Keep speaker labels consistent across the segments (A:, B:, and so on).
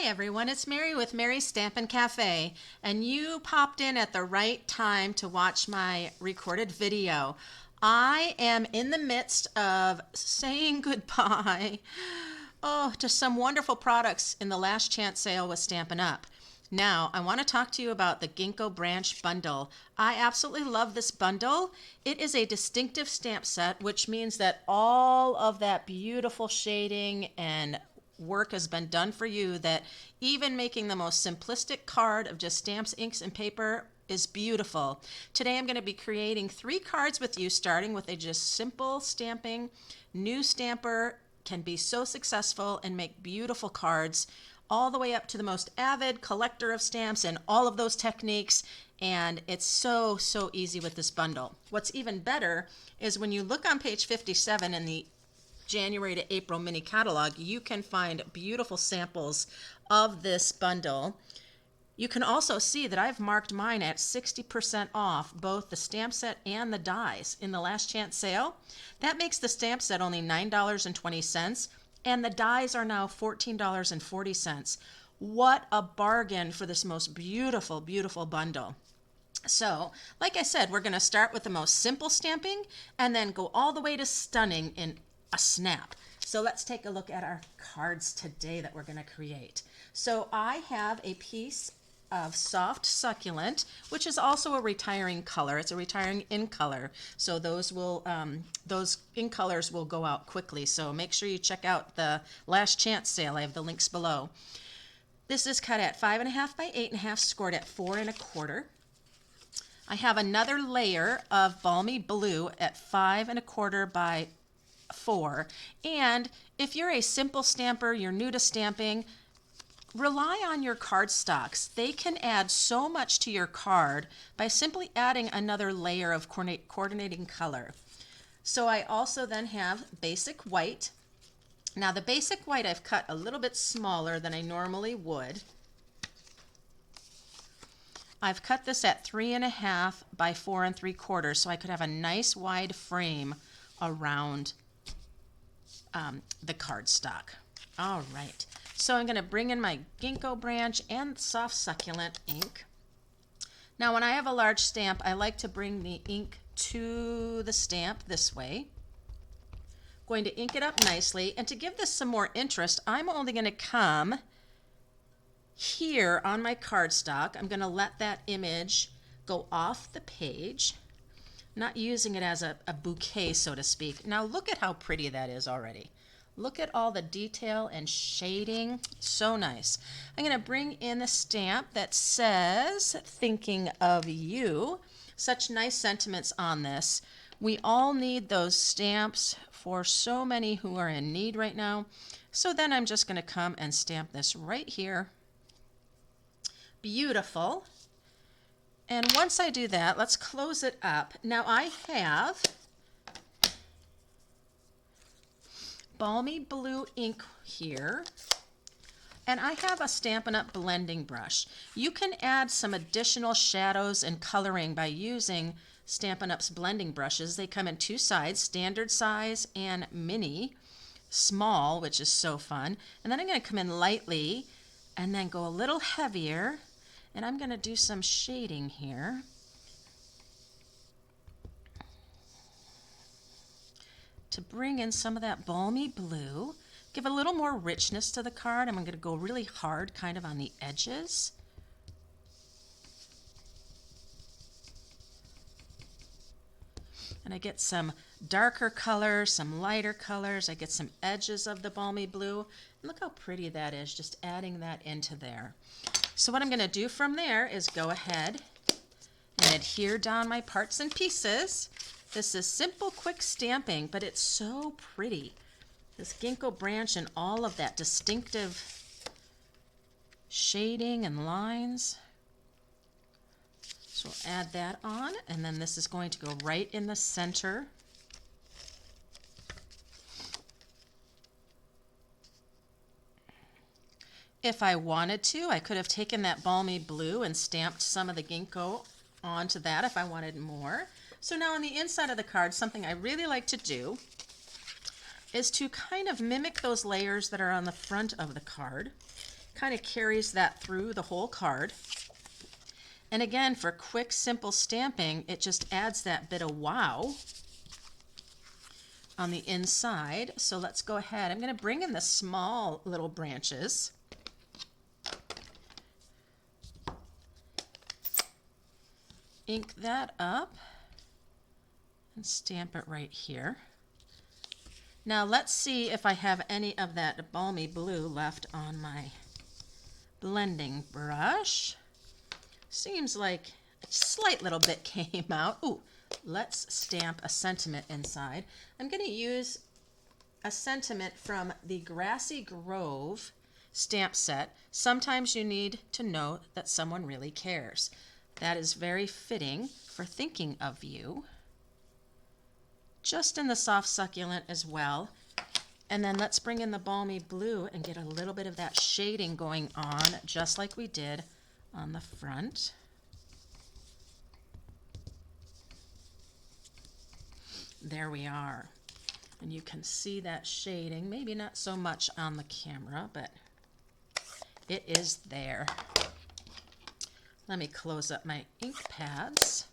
A: Hi everyone, it's Mary with Mary's Stampin' Cafe, and you popped in at the right time to watch my recorded video. I am in the midst of saying goodbye to some wonderful products in the last chance sale with Stampin' Up! Now, I want to talk to you about the Gingko branch bundle. I absolutely love this bundle. It is a distinctive stamp set, which means that all of that beautiful shading and work has been done for you, that even making the most simplistic card of just stamps, inks, and paper is beautiful. Today I'm going to be creating 3 cards with you, starting with a just simple stamping. New stamper can be so successful and make beautiful cards, all the way up to the most avid collector of stamps and all of those techniques. And it's so easy with this bundle. What's even better is when you look on page 57 in the January to April mini catalog, you can find beautiful samples of this bundle. You can also see that I've marked mine at 60% off both the stamp set and the dies in the last chance sale. That makes the stamp set only $9.20, and the dies are now $14.40. What a bargain for this most beautiful bundle. So, like I said, we're going to start with the most simple stamping and then go all the way to stunning in a snap. So let's take a look at our cards today that we're going to create. So I have a piece of soft succulent, which is also a retiring color. It's a retiring in color, so those in colors will go out quickly. So make sure you check out the last chance sale. I have the links below. This is cut at 5.5 by 8.5, scored at 4 1/4. I have another layer of balmy blue at 5 1/4 by 4. And if you're a simple stamper, you're new to stamping, rely on your cardstocks. They can add so much to your card by simply adding another layer of coordinating color. So I also then have basic white. Now the basic white I've cut a little bit smaller than I normally would. I've cut this at 3.5 by 4 3/4, so I could have a nice wide frame around the cardstock. All right, so I'm going to bring in my Gingko branch and soft succulent ink. Now when I have a large stamp, I like to bring the ink to the stamp this way. Going to ink it up nicely, and to give this some more interest, I'm only going to come here on my cardstock. I'm going to let that image go off the page, not using it as a bouquet, so to speak. Now look at how pretty that is already. Look at all the detail and shading. So nice. I'm going to bring in the stamp that says, "Thinking of you." Such nice sentiments on this. We all need those stamps for so many who are in need right now. So then I'm just going to come and stamp this right here. Beautiful. And once I do that, let's close it up. Now I have balmy blue ink here, and I have a Stampin' Up! Blending brush. You can add some additional shadows and coloring by using Stampin' Up's blending brushes. They come in 2 sides, standard size and mini, small, which is so fun. And then I'm going to come in lightly and then go a little heavier, and I'm going to do some shading here. To bring in some of that balmy blue, give a little more richness to the card. I'm going to go really hard kind of on the edges. And I get some darker colors, some lighter colors. I get some edges of the balmy blue. And look how pretty that is, just adding that into there. So what I'm going to do from there is go ahead and adhere down my parts and pieces. This is simple, quick stamping, but it's so pretty. This Gingko branch and all of that distinctive shading and lines. So we'll add that on, and then this is going to go right in the center. If I wanted to, I could have taken that balmy blue and stamped some of the Gingko onto that if I wanted more. So now on the inside of the card, something I really like to do is to kind of mimic those layers that are on the front of the card kind of carries that through the whole card. And again, for quick, simple stamping, it just adds that bit of wow on the inside. So let's go ahead. I'm going to bring in the small little branches. Ink that up and stamp it right here. Now let's see if I have any of that balmy blue left on my blending brush. Seems like a slight little bit came out. Ooh, let's stamp a sentiment inside. I'm going to use a sentiment from the Grassy Grove stamp set. Sometimes you need to know that someone really cares. That is very fitting for thinking of you. Just in the soft succulent as well. And then let's bring in the balmy blue and get a little bit of that shading going on, just like we did on the front. There we are. And you can see that shading, maybe not so much on the camera, but it is there. Let me close up my ink pads,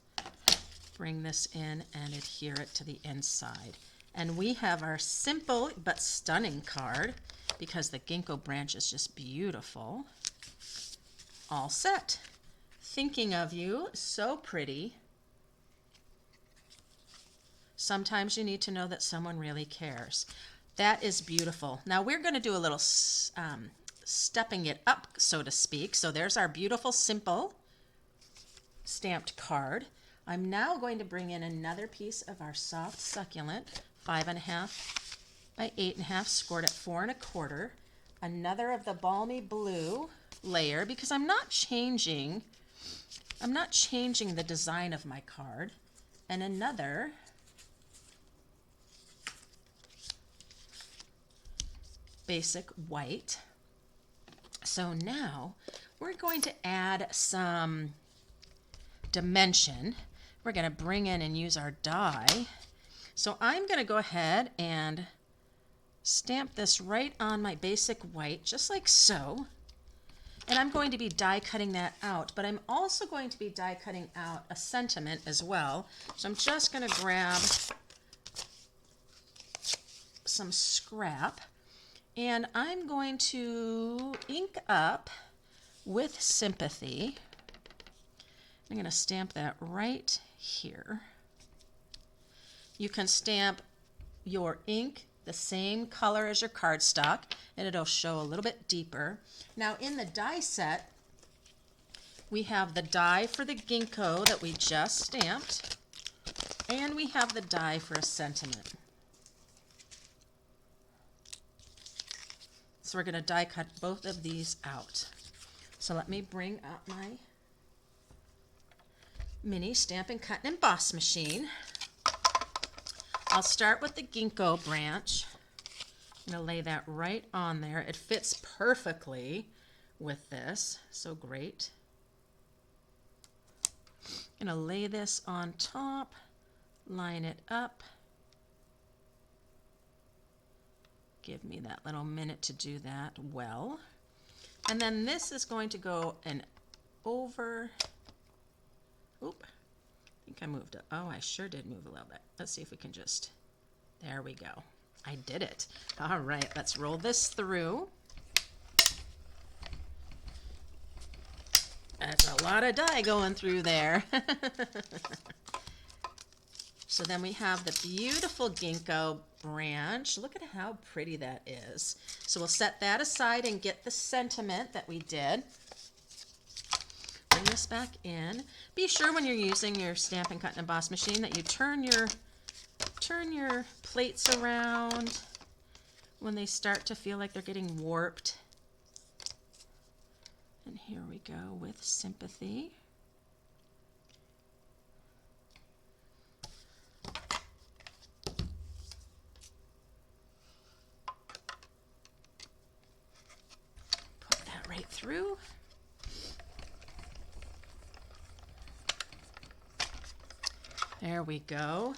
A: bring this in and adhere it to the inside. And we have our simple but stunning card because the Gingko branch is just beautiful. All set. Thinking of you, so pretty. Sometimes you need to know that someone really cares. That is beautiful. Now we're going to do a little stepping it up, so to speak. So there's our beautiful, simple stamped card. I'm now going to bring in another piece of our soft succulent, 5.5 by 8.5, scored at 4 1/4. Another of the balmy blue layer, because I'm not changing the design of my card. And another basic white. So now we're going to add some dimension. We're going to bring in and use our die. So I'm going to go ahead and stamp this right on my basic white, just like so. And I'm going to be die cutting that out, but I'm also going to be die cutting out a sentiment as well. So I'm just going to grab some scrap and I'm going to ink up with Sympathy. I'm going to stamp that right here. You can stamp your ink the same color as your cardstock and it'll show a little bit deeper. Now in the die set, we have the die for the Gingko that we just stamped and we have the die for a sentiment. So we're going to die cut both of these out. So let me bring up my mini Stampin' Cut and Emboss machine. I'll start with the Gingko branch. I'm going to lay that right on there. It fits perfectly with this, so great. I'm going to lay this on top, line it up. Give me that little minute to do that well. And then this is going to go and over. Oop, I think I moved it. Oh, I sure did move a little bit. Let's see if we can just, there we go. I did it. All right, let's roll this through. That's a lot of dye going through there. So then we have the beautiful Gingko branch. Look at how pretty that is. So we'll set that aside and get the sentiment that we did. Bring this back in. Be sure when you're using your Stampin' Cut and Emboss machine that you turn your plates around when they start to feel like they're getting warped. And here we go with Sympathy. Put that right through. There we go.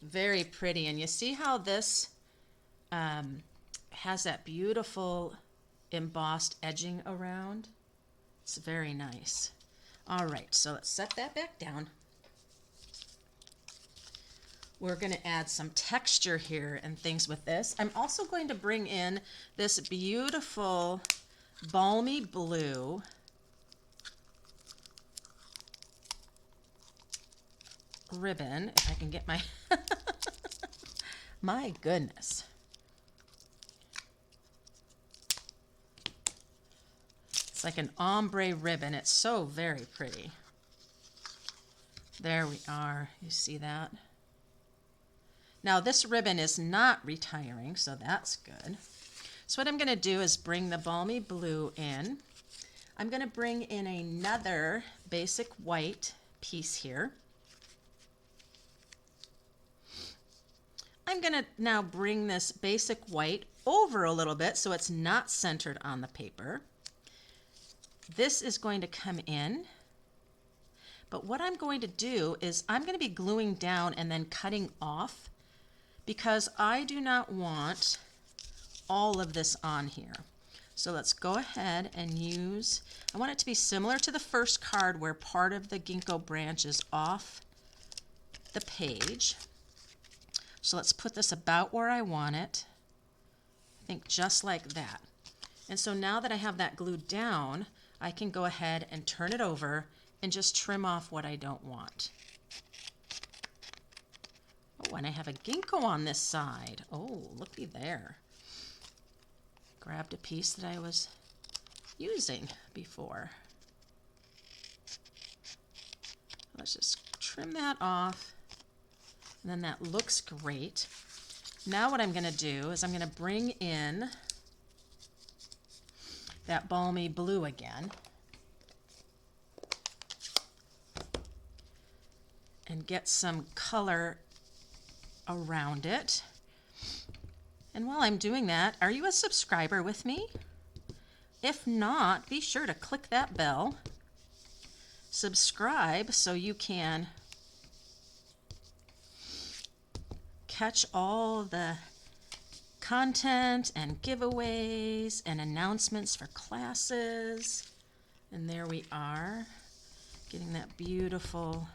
A: Very pretty. And you see how this has that beautiful embossed edging around. It's very nice. All right, so let's set that back down. We're going to add some texture here and things with this. I'm also going to bring in this beautiful balmy blue ribbon, if I can get my, my goodness. It's like an ombre ribbon. It's so very pretty. There we are. You see that? Now this ribbon is not retiring, so that's good. So what I'm going to do is bring the balmy blue in. I'm going to bring in another basic white piece here. I'm going to now bring this basic white over a little bit so it's not centered on the paper. This is going to come in. But what I'm going to do is I'm going to be gluing down and then cutting off, because I do not want all of this on here. So let's go ahead and use, I want it to be similar to the first card where part of the Gingko branch is off the page. So let's put this about where I want it. I think just like that. And so now that I have that glued down, I can go ahead and turn it over and just trim off what I don't want. Oh, and I have a Gingko on this side. Oh, looky there. Grabbed a piece that I was using before. Let's just trim that off. And then that looks great. Now what I'm going to do is I'm going to bring in that balmy blue again. And get some color around it. And while I'm doing that, are you a subscriber with me? If not, be sure to click that bell. Subscribe so you can catch all the content and giveaways and announcements for classes. And there we are, getting that beautiful.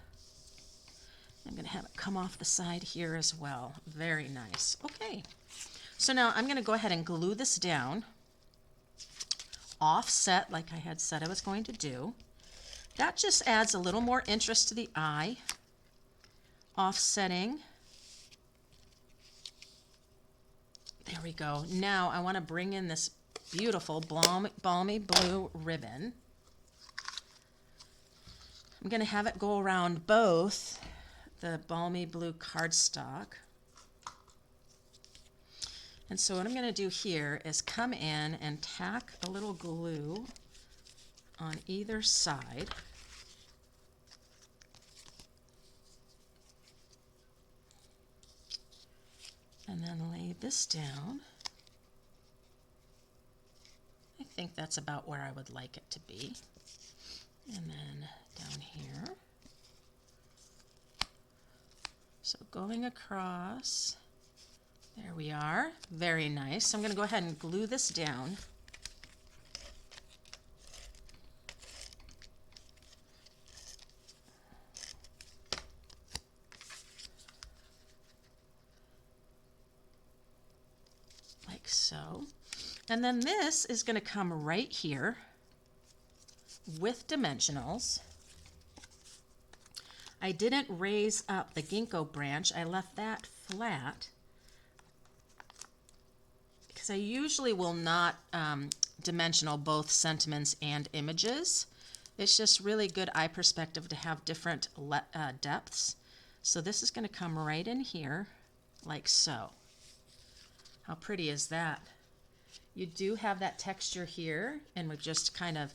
A: I'm going to have it come off the side here as well. Very nice. Okay, so now I'm going to go ahead and glue this down, offset like I had said I was going to do. That just adds a little more interest to the eye. Offsetting. There we go. Now I want to bring in this beautiful balmy blue ribbon. I'm going to have it go around both the balmy blue cardstock. And so what I'm going to do here is come in and tack a little glue on either side. And then lay this down. I think that's about where I would like it to be. And then down here. So going across, there we are. Very nice. So I'm going to go ahead and glue this down. Like so. And then this is going to come right here with dimensionals. I didn't raise up the Gingko branch. I left that flat because I usually will not dimensional both sentiments and images. It's just really good eye perspective to have different depths. So this is going to come right in here like so. How pretty is that? You do have that texture here, and we've just kind of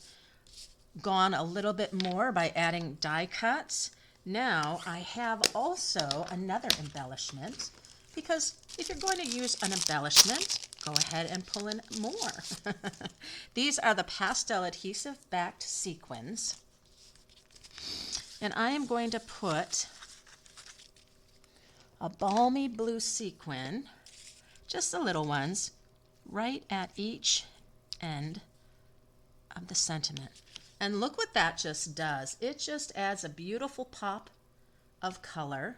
A: gone a little bit more by adding die cuts. Now I have also another embellishment, because if you're going to use an embellishment, go ahead and pull in more. These are the pastel adhesive backed sequins. And I am going to put a balmy blue sequin, just the little ones, right at each end of the sentiment. And look what that just does. It just adds a beautiful pop of color.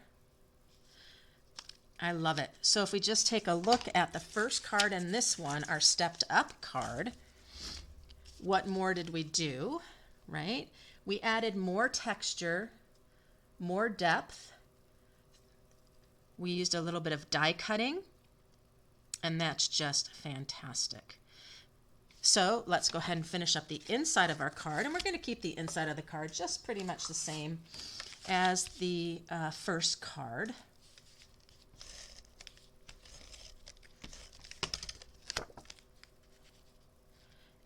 A: I love it. So if we just take a look at the first card and this one, our stepped up card, what more did we do, right? We added more texture, more depth. We used a little bit of die cutting, and that's just fantastic. So let's go ahead and finish up the inside of our card, and we're going to keep the inside of the card just pretty much the same as the first card.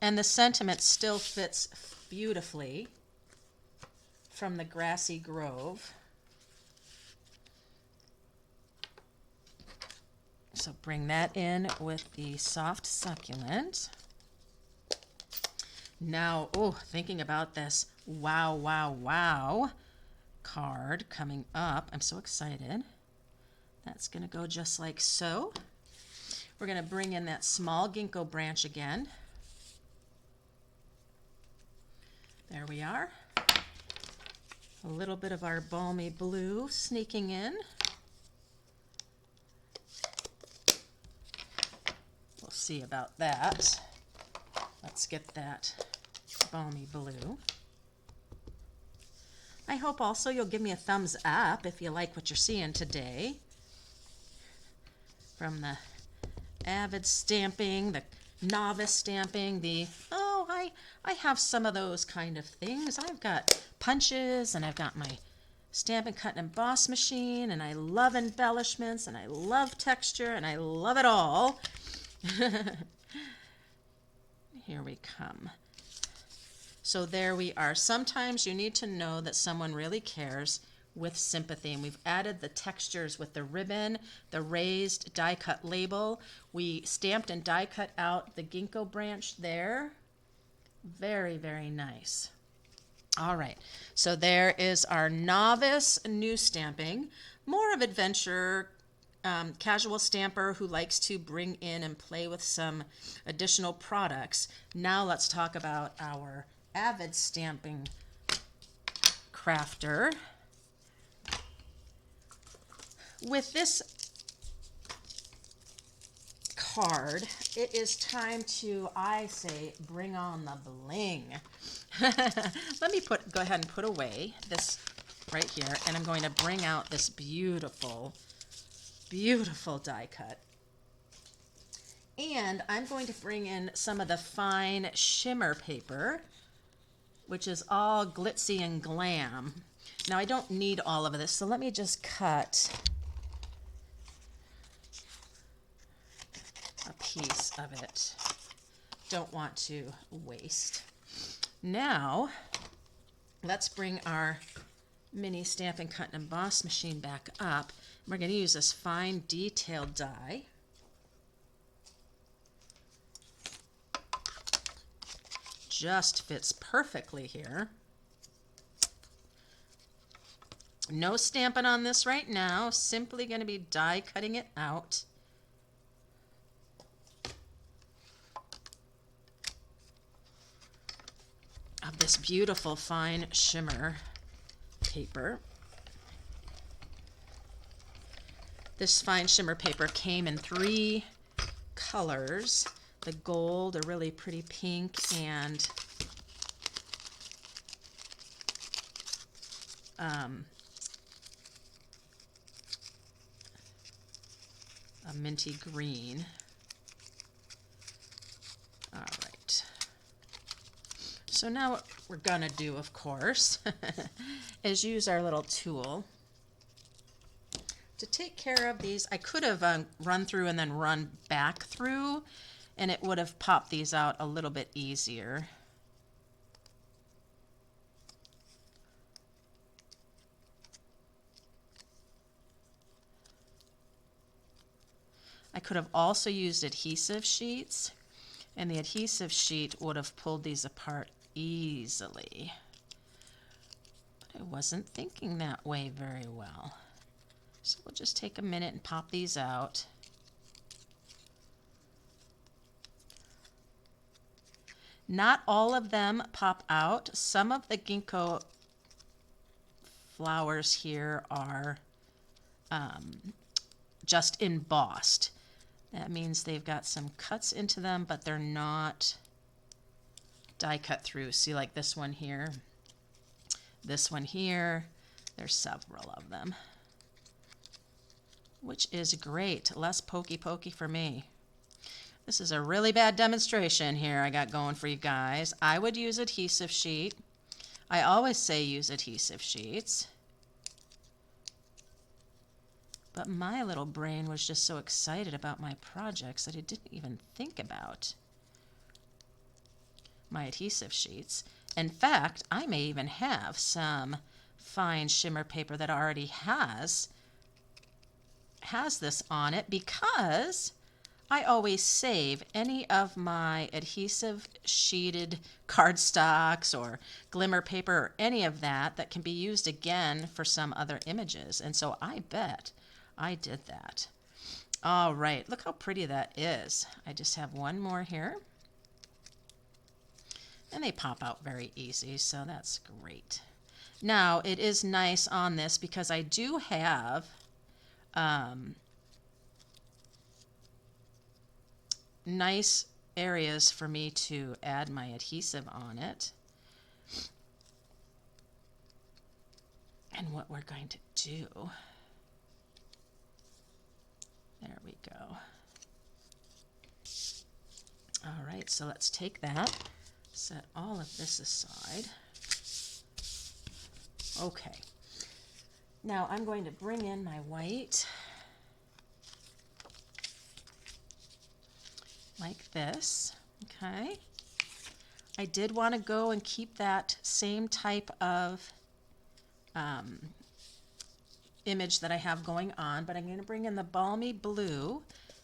A: And the sentiment still fits beautifully from the grassy grove. So bring that in with the soft succulent. Now, oh, thinking about this wow, wow, wow card coming up. I'm so excited. That's going to go just like so. We're going to bring in that small ginkgo branch again. There we are. A little bit of our balmy blue sneaking in. We'll see about that. Let's get that balmy blue. I hope also you'll give me a thumbs up if you like what you're seeing today. From the avid stamping, the novice stamping, the, oh, I have some of those kind of things. I've got punches, and I've got my Stampin' Cut and Emboss machine, and I love embellishments, and I love texture, and I love it all. Here we come. So there we are. Sometimes you need to know that someone really cares with sympathy, and we've added the textures with the ribbon, the raised die cut label. We stamped and die cut out the ginkgo branch there. Very, very nice. All right, so there is our novice new stamping, more of adventure, casual stamper who likes to bring in and play with some additional products. Now let's talk about our avid stamping crafter. With this card, it is time to, I say, bring on the bling. Let me go ahead and put away this right here, and I'm going to bring out this beautiful, beautiful die cut. And I'm going to bring in some of the fine shimmer paper, which is all glitzy and glam. Now I don't need all of this, so let me just cut a piece of it. Don't want to waste. Now, let's bring our mini Stampin' Cut and Emboss machine back up. We're going to use this fine detailed die. Just fits perfectly here. No stamping on this right now, simply going to be die cutting it out. Of this beautiful fine shimmer paper. This fine shimmer paper came in 3 colors. The gold, a really pretty pink, and a minty green. All right. So now what we're gonna do, of course, is use our little tool to take care of these. I could have run through and then run back through, and it would have popped these out a little bit easier. I could have also used adhesive sheets, and the adhesive sheet would have pulled these apart easily. But I wasn't thinking that way very well. So we'll just take a minute and pop these out. Not all of them pop out. Some of the Gingko flowers here are just embossed. That means they've got some cuts into them, but they're not die cut through. See, like this one here, this one here, there's several of them, which is great. Less pokey for me. This is a really bad demonstration here I got going for you guys. I would use adhesive sheet. I always say use adhesive sheets. But my little brain was just so excited about my projects that it didn't even think about my adhesive sheets. In fact, I may even have some fine shimmer paper that already has this on it, because I always save any of my adhesive sheeted cardstocks or glimmer paper or any of that can be used again for some other images. And so I bet I did that. All right, look how pretty that is. I just have one more here. And they pop out very easy, so that's great. Now, it is nice on this because I do have nice areas for me to add my adhesive on it. And what we're going to do, there we go. All right, so let's take that, set all of this aside. Okay, now I'm going to bring in my white like this. Okay, I did want to go and keep that same type of image that I have going on, but I'm going to bring in the balmy blue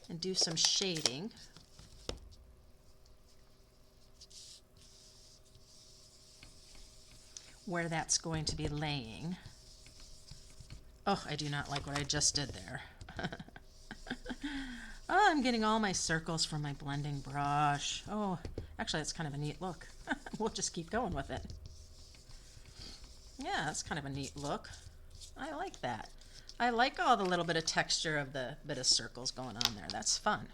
A: and do some shading. Where that's going to be laying. Oh, I do not like what I just did there. Oh, I'm getting all my circles from my blending brush. Oh, actually, that's kind of a neat look. We'll just keep going with it. Yeah, that's kind of a neat look. I like that. I like all the little bit of texture of the bit of circles going on there. That's fun.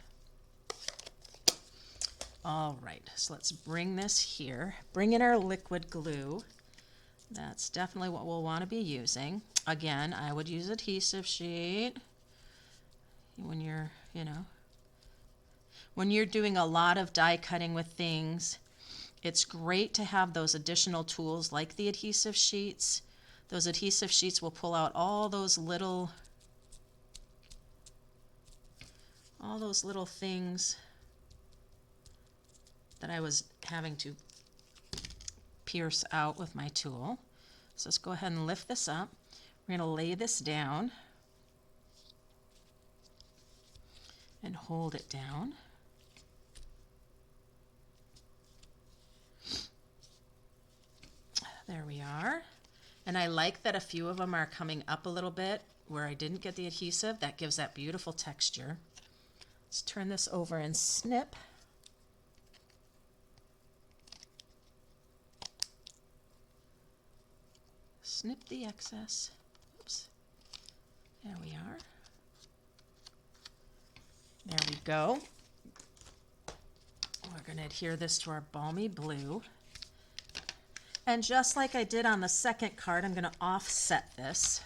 A: All right, so let's bring this here. Bring in our liquid glue. That's definitely what we'll want to be using. Again, I would use adhesive sheet when you're, when you're doing a lot of die cutting with things. It's great to have those additional tools like the adhesive sheets. Those adhesive sheets will pull out all those little things that I was having to pierce out with my tool. So let's go ahead and lift this up. We're going to lay this down and hold it down. There we are. And I like that a few of them are coming up a little bit where I didn't get the adhesive. That gives that beautiful texture. Let's turn this over and snip. Snip the excess. Oops. There we are. There we go. We're going to adhere this to our balmy blue. And just like I did on the second card, I'm going to offset this.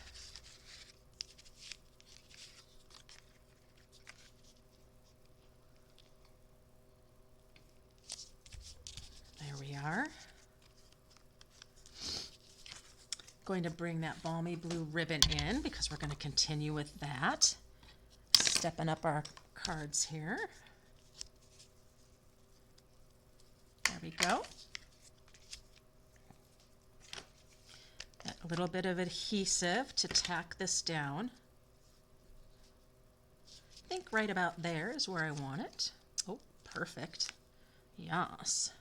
A: There we are. Going to bring that balmy blue ribbon in because we're going to continue with that. Stepping up our cards here. There we go. A little bit of adhesive to tack this down. I think right about there is where I want it. Oh, perfect. Yes.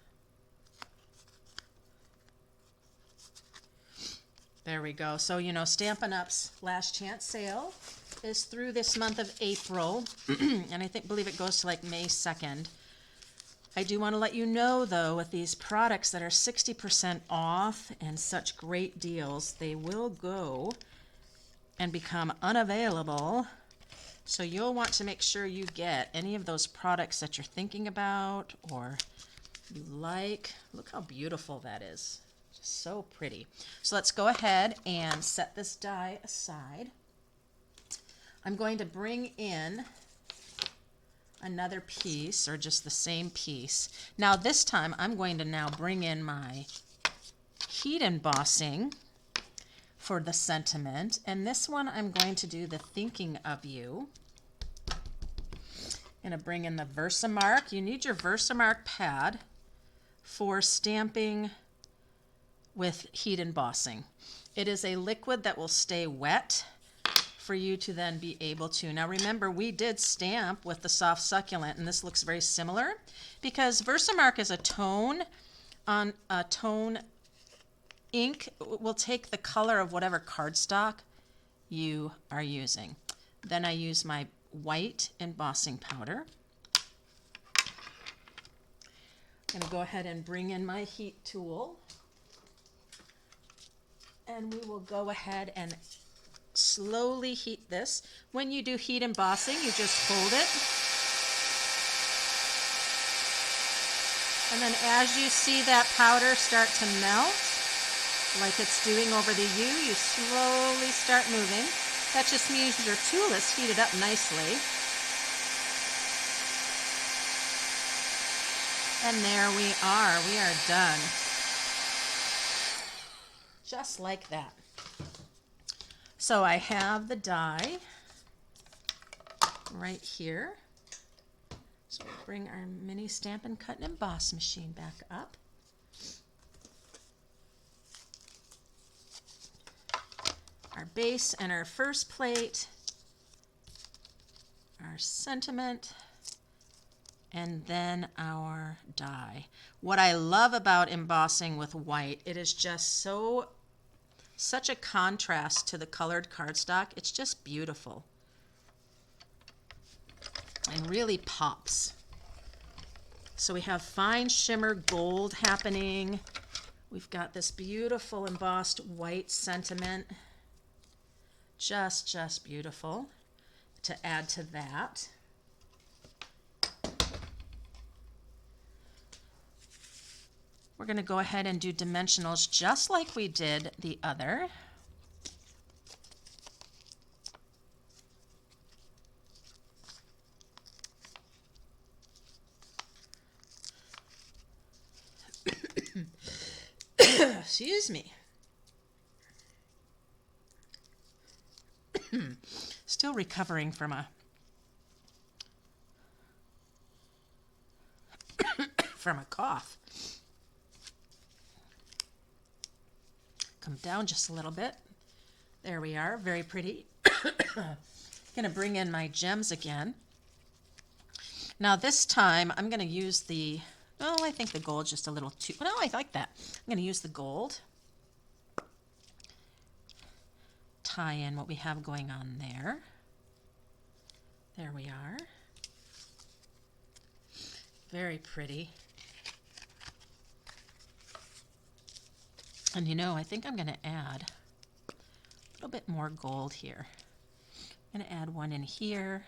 A: There we go. So, Stampin' Up's Last Chance sale is through this month of April, and I believe it goes to like May 2nd. I do want to let you know, though, with these products that are 60% off and such great deals, they will go and become unavailable. So you'll want to make sure you get any of those products that you're thinking about or you like. Look how beautiful that is. Just so pretty. So let's go ahead and set this die aside. I'm going to bring in another piece, or just the same piece. Now this time I'm going to now bring in my heat embossing for the sentiment, and this one I'm going to do the thinking of you. I'm going to bring in the Versamark. You need your Versamark pad for stamping with heat embossing. It is a liquid that will stay wet for you to then be able to. Now remember, we did stamp with the soft succulent, and this looks very similar because Versamark is a tone ink. Will take the color of whatever cardstock you are using. Then I use my white embossing powder. I'm going to go ahead and bring in my heat tool, and we will go ahead and slowly heat this. When you do heat embossing, you just hold it. And then as you see that powder start to melt, like it's doing over the U, you slowly start moving. That just means your tool is heated up nicely. And there we are done. Just like that. So I have the die right here. So we'll bring our mini Stampin' Cut and Emboss machine back up. Our base and our first plate, our sentiment, and then our die. What I love about embossing with white, it is just such a contrast to the colored cardstock. It's just beautiful and really pops. So we have fine shimmer gold happening. We've got this beautiful embossed white sentiment. Just beautiful to add to that. We're going to go ahead and do dimensionals just like we did the other. Excuse me. Still recovering from a cough. Come down just a little bit. There we are, very pretty. Gonna bring in my gems again. Now this time I'm gonna use the, well, I think the gold's just a little too, no, I like that. I'm gonna use the gold. Tie in what we have going on there. There we are. Very pretty. And you know, I think I'm going to add a little bit more gold here. I'm going to add one in here.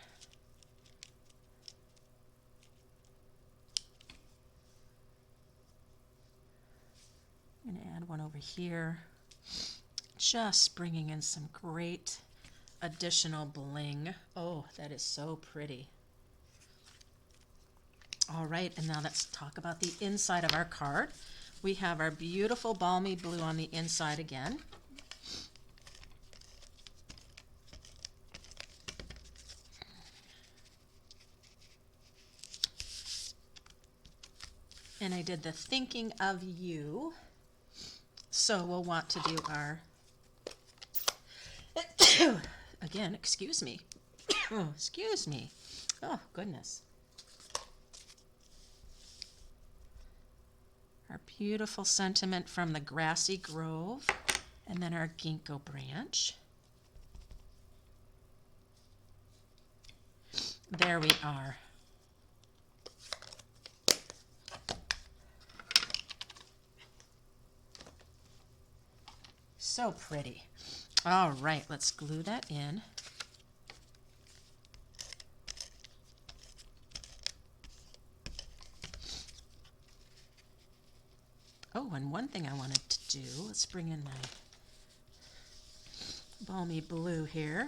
A: I'm going to add one over here. Just bringing in some great additional bling. Oh, that is so pretty. All right, and now let's talk about the inside of our card. We have our beautiful balmy blue on the inside again. And I did the thinking of you. So we'll want to do our, again, excuse me. Oh, excuse me. Oh, goodness. Our beautiful sentiment from the grassy grove, and then our Gingko branch. There we are. So pretty. All right, let's glue that in. Oh, and one thing I wanted to do, let's bring in my balmy blue here.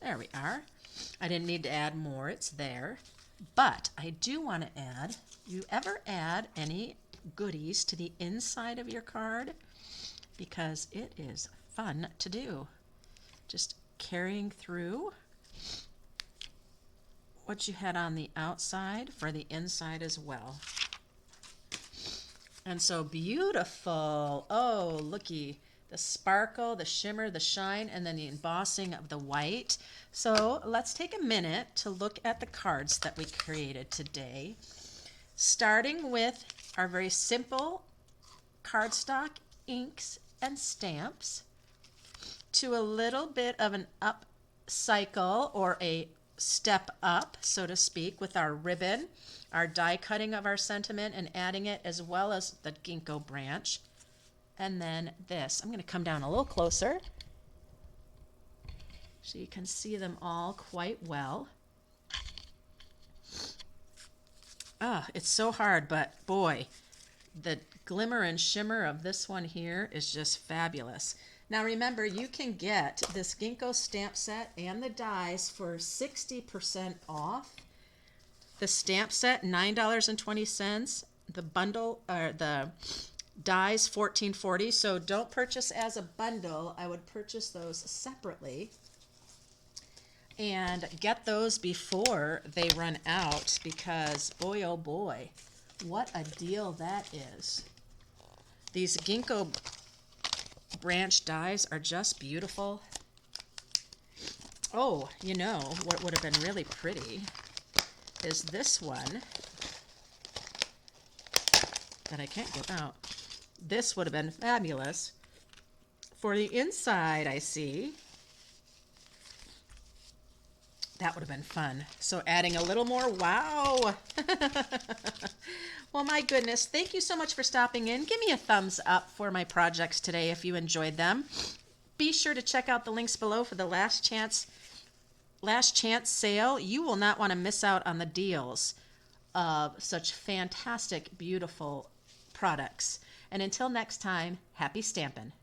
A: There we are. I didn't need to add more, it's there. But I do want to add, you ever add any goodies to the inside of your card? Because it is fun to do. Just carrying through what you had on the outside for the inside as well. And so beautiful. Oh, looky. The sparkle, the shimmer, the shine, and then the embossing of the white. So let's take a minute to look at the cards that we created today. Starting with our very simple cardstock inks and stamps to a little bit of an up cycle or a step up, so to speak, with our ribbon, our die cutting of our sentiment and adding it, as well as the Gingko branch. And then this, I'm going to come down a little closer so you can see them all quite well. Ah, it's so hard, but boy, the glimmer and shimmer of this one here is just fabulous. Now remember, you can get this Gingko stamp set and the dies for 60% off. The stamp set, $9.20. The bundle, or the dies, $14.40. So don't purchase as a bundle. I would purchase those separately and get those before they run out, because boy oh boy, what a deal that is. These Gingko branch dies are just beautiful. Oh, you know what would have been really pretty is this one that I can't get out. This would have been fabulous for the inside, I see. That would have been fun. So adding a little more, wow. Well, my goodness, thank you so much for stopping in. Give me a thumbs up for my projects today if you enjoyed them. Be sure to check out the links below for the last chance sale. You will not want to miss out on the deals of such fantastic, beautiful products. And until next time, happy stampin'.